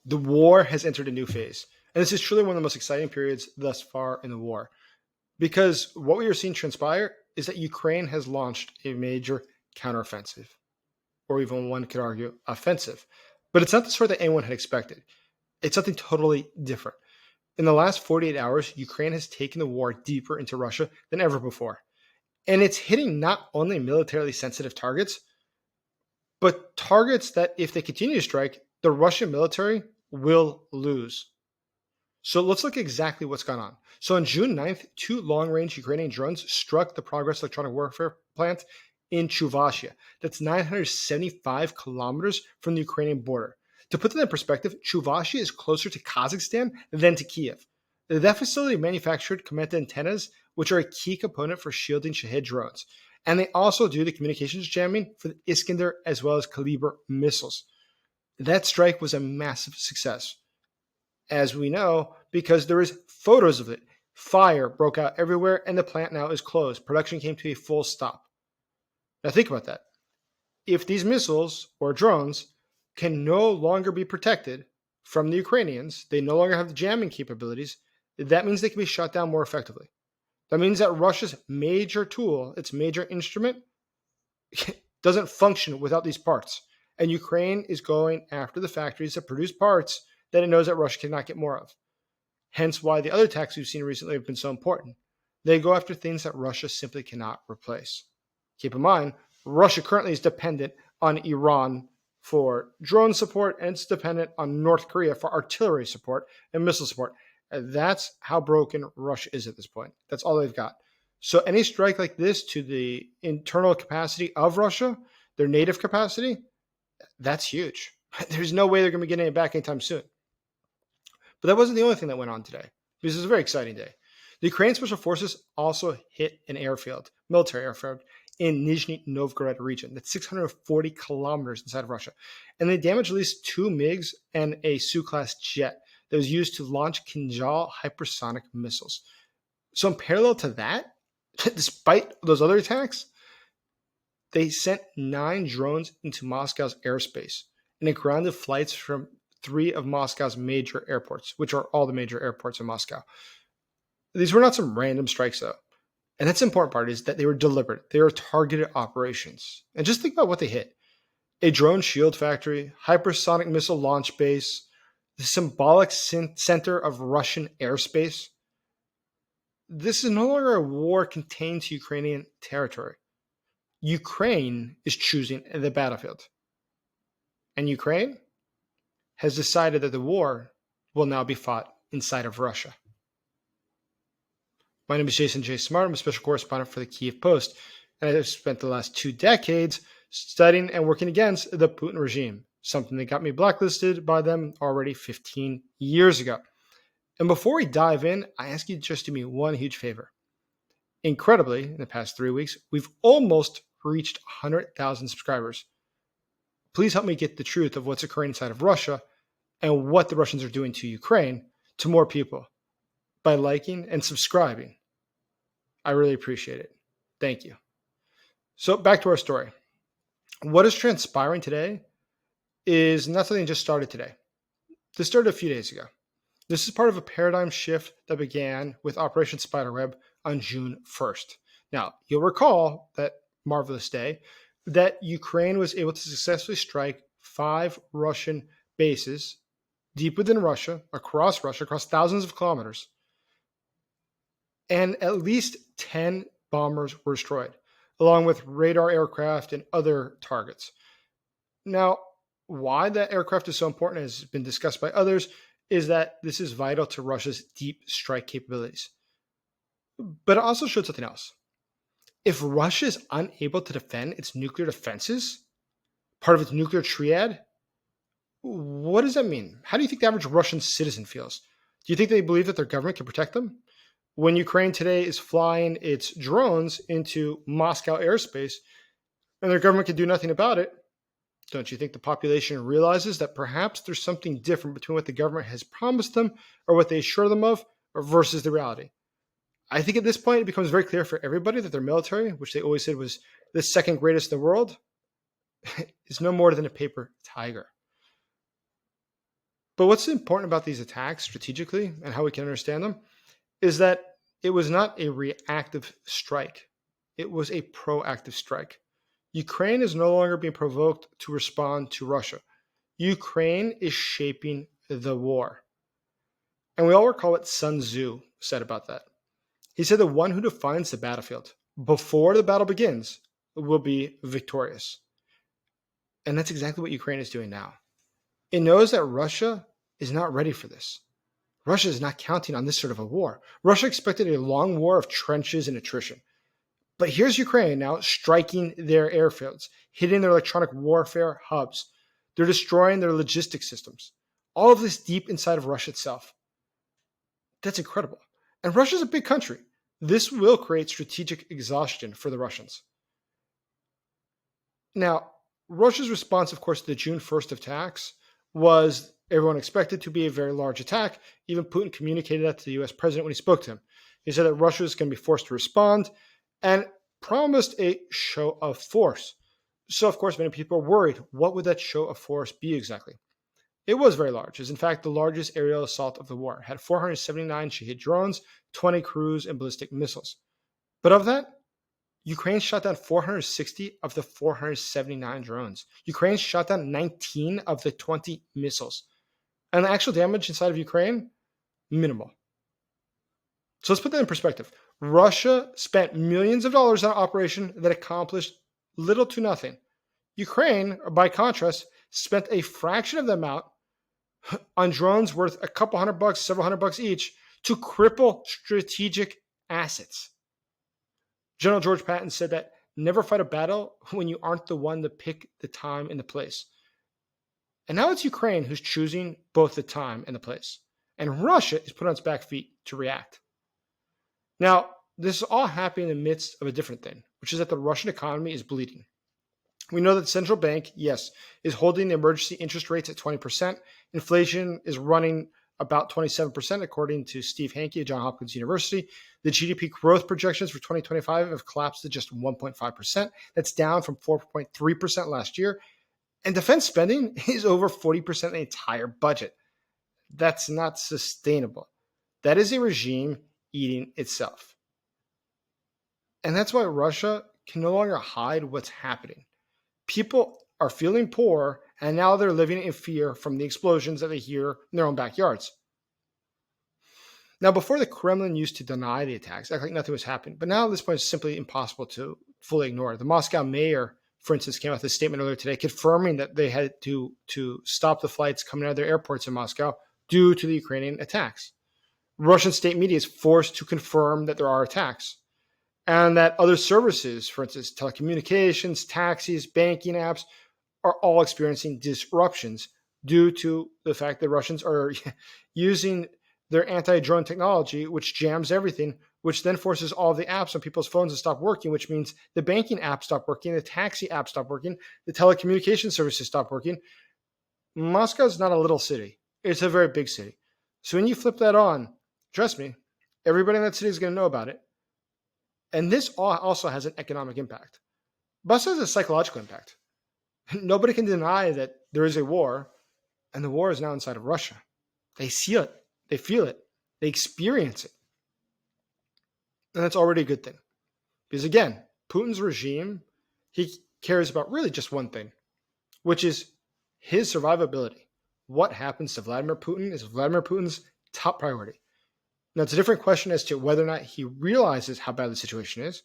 The war has entered a new phase. And this is truly one of the most exciting periods thus far in the war. Because what we are seeing transpire is that Ukraine has launched a major counteroffensive, or even one could argue offensive. But it's not the sort that anyone had expected. It's something totally different. In the last 48 hours, Ukraine has taken the war deeper into Russia than ever before. And it's hitting not only militarily sensitive targets, but targets that, if they continue to strike, the Russian military will lose. So let's look at exactly what's gone on. So on June 9th, 2 long-range Ukrainian drones struck the Progress electronic warfare plant in Chuvashia. That's 975 kilometers from the Ukrainian border. To put that in perspective, Chuvashia is closer to Kazakhstan than to Kiev. That facility manufactured Kometa antennas, which are a key component for shielding Shahed drones. And they also do the communications jamming for the Iskander as well as Kalibr missiles. That strike was a massive success, as we know, because there is photos of it. Fire broke out everywhere, and the plant now is closed. Production came to a full stop. Now think about that. If these missiles or drones can no longer be protected from the Ukrainians, they no longer have the jamming capabilities, that means they can be shut down more effectively. That means that Russia's major tool, its major instrument, doesn't function without these parts. And Ukraine is going after the factories that produce parts that it knows that Russia cannot get more of. Hence why the other attacks we've seen recently have been so important. They go after things that Russia simply cannot replace. Keep in mind, Russia currently is dependent on Iran for drone support, and it's dependent on North Korea for artillery support and missile support. And that's how broken Russia is at this point. That's all they've got. So any strike like this to the internal capacity of Russia, their native capacity, that's huge. There's no way they're going to be getting it back anytime soon. But that wasn't the only thing that went on today. This is a very exciting day. The Ukrainian Special Forces also hit an airfield, military airfield, in Nizhny Novgorod region. That's 640 kilometers inside of Russia. And they damaged at least 2 MiGs and a Su-class jet that was used to launch Kinjal hypersonic missiles. So in parallel to that, despite those other attacks, they sent 9 drones into Moscow's airspace, and it grounded flights from 3 of Moscow's major airports, which are all the major airports in Moscow. These were not some random strikes, though. And that's the important part, is that they were deliberate. They were targeted operations. And just think about what they hit. A drone shield factory, hypersonic missile launch base, the symbolic center of Russian airspace. This is no longer a war contained to Ukrainian territory. Ukraine is choosing the battlefield. And Ukraine has decided that the war will now be fought inside of Russia. My name is Jason J. Smart. I'm a special correspondent for the Kyiv Post, and I've spent the last 2 decades studying and working against the Putin regime, something that got me blacklisted by them already 15 years ago. And before we dive in, I ask you to just do me one huge favor. Incredibly, in the past 3 weeks, we've almost reached 100,000 subscribers. Please help me get the truth of what's occurring inside of Russia and what the Russians are doing to Ukraine to more people by liking and subscribing. I really appreciate it. Thank you. So back to our story. What is transpiring today is nothing that just started today. This started a few days ago. This is part of a paradigm shift that began with Operation Spiderweb on June 1st. Now, you'll recall that marvelous day that Ukraine was able to successfully strike 5 Russian bases deep within Russia, across thousands of kilometers. And at least 10 bombers were destroyed, along with radar aircraft and other targets. Now, why that aircraft is so important, has been discussed by others, is that this is vital to Russia's deep strike capabilities. But it also showed something else. If Russia is unable to defend its nuclear defenses, part of its nuclear triad, what does that mean? How do you think the average Russian citizen feels? Do you think they believe that their government can protect them? When Ukraine today is flying its drones into Moscow airspace and their government can do nothing about it, don't you think the population realizes that perhaps there's something different between what the government has promised them or what they assure them of versus the reality? I think at this point it becomes very clear for everybody that their military, which they always said was the second greatest in the world, is no more than a paper tiger. But what's important about these attacks strategically and how we can understand them is that it was not a reactive strike. It was a proactive strike. Ukraine is no longer being provoked to respond to Russia. Ukraine is shaping the war. And we all recall what Sun Tzu said about that. He said the one who defines the battlefield before the battle begins will be victorious. And that's exactly what Ukraine is doing now. It knows that Russia is not ready for this. Russia is not counting on this sort of a war. Russia expected a long war of trenches and attrition. But here's Ukraine now striking their airfields, hitting their electronic warfare hubs. They're destroying their logistics systems. All of this deep inside of Russia itself. That's incredible. And Russia's a big country. This will create strategic exhaustion for the Russians. Now, Russia's response, of course, to the June 1st attacks was everyone expected to be a very large attack. Even Putin communicated that to the US president when he spoke to him. He said that Russia is going to be forced to respond and promised a show of force. So, of course, many people are worried. What would that show of force be exactly? It was very large. It was, in fact, the largest aerial assault of the war. It had 479 Shahed drones, 20 cruise and ballistic missiles. But of that, Ukraine shot down 460 of the 479 drones. Ukraine shot down 19 of the 20 missiles. And the actual damage inside of Ukraine, minimal. So let's put that in perspective. Russia spent millions of dollars on an operation that accomplished little to nothing. Ukraine, by contrast, spent a fraction of the amount on drones worth a couple $100, several $100 each to cripple strategic assets. General George Patton said that never fight a battle when you aren't the one to pick the time and the place. And now it's Ukraine who's choosing both the time and the place. And Russia is put on its back feet to react. Now, this is all happening in the midst of a different thing, which is that the Russian economy is bleeding. We know that the central bank, yes, is holding the emergency interest rates at 20%. Inflation is running about 27%, according to Steve Hanke of Johns Hopkins University. The GDP growth projections for 2025 have collapsed to just 1.5%. That's down from 4.3% last year. And defense spending is over 40% of the entire budget. That's not sustainable. That is a regime eating itself. And that's why Russia can no longer hide what's happening. People are feeling poor, and now they're living in fear from the explosions that they hear in their own backyards. Now, before the Kremlin used to deny the attacks, act like nothing was happening. But now at this point, it's simply impossible to fully ignore. The Moscow mayor, for instance, came out with a statement earlier today confirming that they had to stop the flights coming out of their airports in Moscow due to the Ukrainian attacks. Russian state media is forced to confirm that there are attacks. And that other services, for instance, telecommunications, taxis, banking apps, are all experiencing disruptions due to the fact that Russians are using their anti-drone technology, which jams everything, which then forces all the apps on people's phones to stop working, which means the banking app stopped working, the taxi app stopped working, the telecommunication services stopped working. Moscow is not a little city. It's a very big city. So when you flip that on, trust me, everybody in that city is going to know about it. And this also has an economic impact. But also has a psychological impact. Nobody can deny that there is a war, and the war is now inside of Russia. They see it. They feel it. They experience it. And that's already a good thing. Because again, Putin's regime, he cares about really just one thing, which is his survivability. What happens to Vladimir Putin is Vladimir Putin's top priority. Now, it's a different question as to whether or not he realizes how bad the situation is.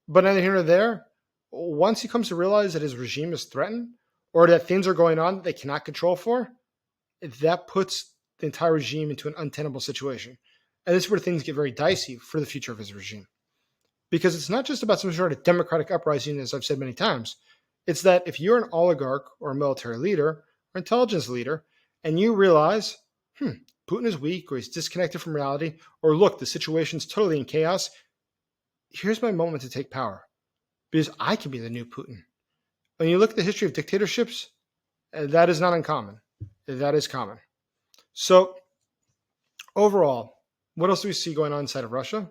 But neither here nor there, once he comes to realize that his regime is threatened or that things are going on that they cannot control for, that puts the entire regime into an untenable situation. And this is where things get very dicey for the future of his regime. Because it's not just about some sort of democratic uprising, as I've said many times. It's that if you're an oligarch or a military leader or intelligence leader, and you realize, Putin is weak or he's disconnected from reality, or look, the situation's totally in chaos, here's my moment to take power. Because I can be the new Putin. When you look at the history of dictatorships, that is not uncommon. That is common. So, overall, what else do we see going on inside of Russia?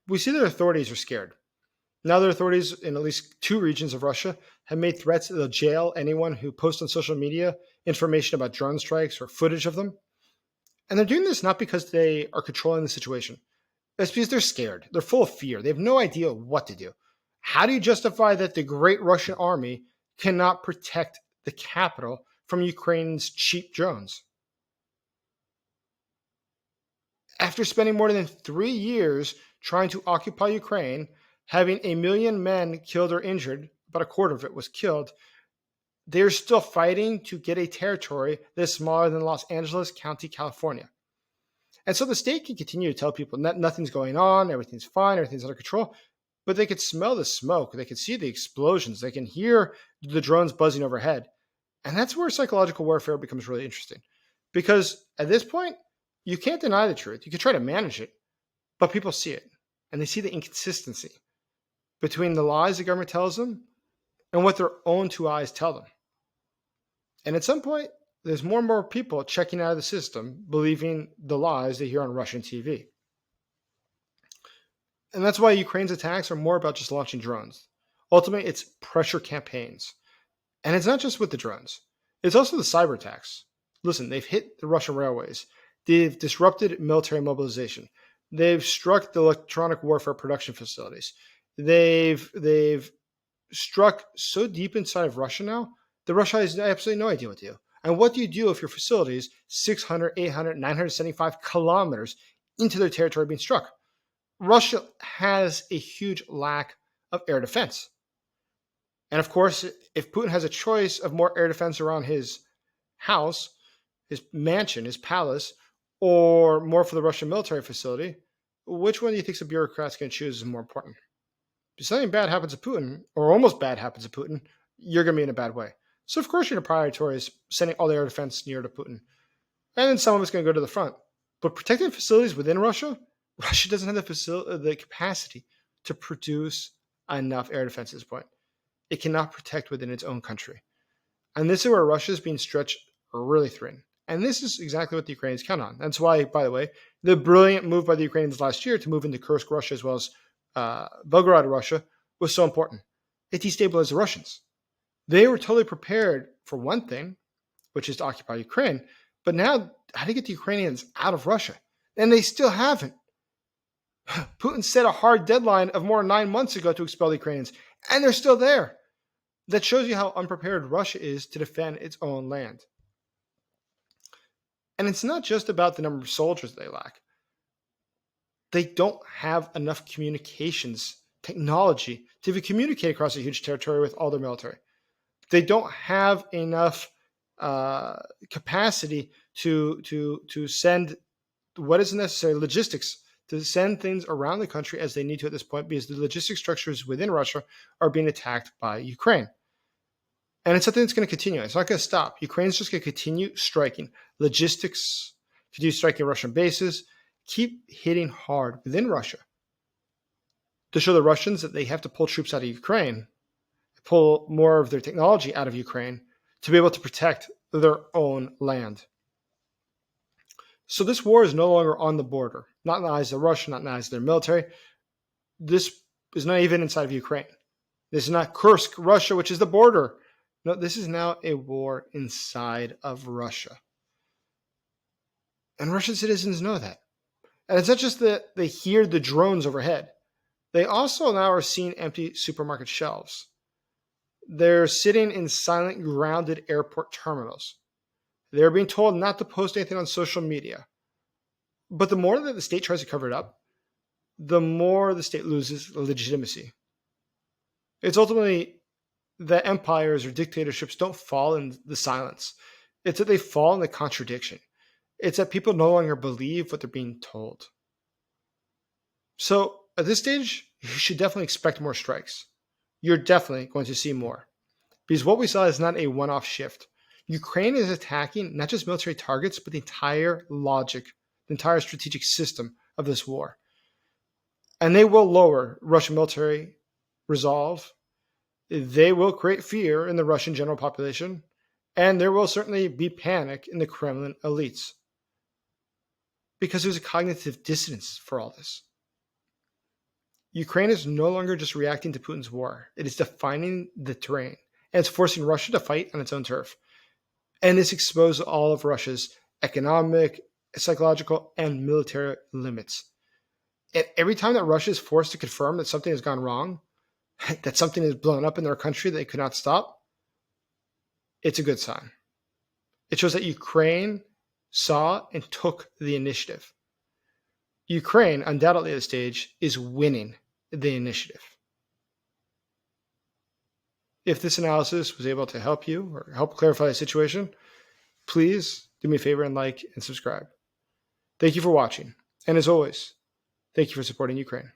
We see that authorities are scared. Now the authorities in at least 2 regions of Russia have made threats that they'll jail anyone who posts on social media information about drone strikes or footage of them. And they're doing this not because they are controlling the situation. It's because they're scared. They're full of fear. They have no idea what to do. How do you justify that the great Russian army cannot protect the capital from Ukraine's cheap drones? After spending more than 3 years trying to occupy Ukraine, having 1 million men killed or injured, about a quarter of it was killed, they're still fighting to get a territory that's smaller than Los Angeles County, California. And so the state can continue to tell people nothing's going on, everything's fine, everything's under control, but they could smell the smoke, they could see the explosions, they can hear the drones buzzing overhead. And that's where psychological warfare becomes really interesting. Because at this point, you can't deny the truth. You can try to manage it, but people see it. And they see the inconsistency between the lies the government tells them and what their own two eyes tell them. And at some point, there's more and more people checking out of the system, believing the lies they hear on Russian TV. And that's why Ukraine's attacks are more about just launching drones. Ultimately, it's pressure campaigns. And it's not just with the drones. It's also the cyber attacks. Listen, they've hit the Russian railways. They've disrupted military mobilization. They've struck the electronic warfare production facilities. They've struck so deep inside of Russia now that Russia has absolutely no idea what to do. And what do you do if your facility is 600, 800, 975 kilometers into their territory being struck? Russia has a huge lack of air defense. And of course, if Putin has a choice of more air defense around his house, his mansion, his palace, or more for the Russian military facility, which one do you think the bureaucrats can choose is more important? If something bad happens to Putin, or almost bad happens to Putin, you're going to be in a bad way. So of course you're going to prioritize sending all the air defense near to Putin. And then some of it's going to go to the front. But protecting facilities within Russia, Russia doesn't have the capacity to produce enough air defense at this point. It cannot protect within its own country. And this is where Russia is being stretched really thin. And this is exactly what the Ukrainians count on. That's why, by the way, the brilliant move by the Ukrainians last year to move into Kursk, Russia, as well as Belgorod, Russia, was so important. It destabilized the Russians. They were totally prepared for one thing, which is to occupy Ukraine. But now, how to get the Ukrainians out of Russia? And they still haven't. Putin set a hard deadline of more than 9 months ago to expel the Ukrainians, and they're still there. That shows you how unprepared Russia is to defend its own land. And it's not just about the number of soldiers they lack. They don't have enough communications technology to communicate across a huge territory with all their military. They don't have enough capacity to send what is necessary, logistics, to send things around the country as they need to at this point, because the logistic structures within Russia are being attacked by Ukraine. And it's something that's going to continue. It's not going to stop. Ukraine's just going to continue striking logistics, continue striking Russian bases, keep hitting hard within Russia to show the Russians that they have to pull troops out of Ukraine, pull more of their technology out of Ukraine to be able to protect their own land. So this war is no longer on the border, not in the eyes of Russia, not in the eyes of their military. This is not even inside of Ukraine. This is not Kursk, Russia, which is the border. No, this is now a war inside of Russia. And Russian citizens know that. And it's not just that they hear the drones overhead. They also now are seeing empty supermarket shelves. They're sitting in silent, grounded airport terminals. They're being told not to post anything on social media. But the more that the state tries to cover it up, the more the state loses legitimacy. It's ultimately that empires or dictatorships don't fall in the silence. It's that they fall in the contradiction. It's that people no longer believe what they're being told. So at this stage, you should definitely expect more strikes. You're definitely going to see more. Because what we saw is not a one-off shift. Ukraine is attacking not just military targets, but the entire logic, the entire strategic system of this war. And they will lower Russian military resolve. They will create fear in the Russian general population. And there will certainly be panic in the Kremlin elites. Because there's a cognitive dissonance for all this. Ukraine is no longer just reacting to Putin's war. It is defining the terrain. And it's forcing Russia to fight on its own turf. And this exposes all of Russia's economic, psychological, and military limits. And every time that Russia is forced to confirm that something has gone wrong, that something is blown up in their country that they could not stop, it's a good sign. It shows that Ukraine saw and took the initiative. Ukraine, undoubtedly at this stage, is winning the initiative. If this analysis was able to help you or help clarify the situation, please do me a favor and like and subscribe. Thank you for watching. And as always, thank you for supporting Ukraine.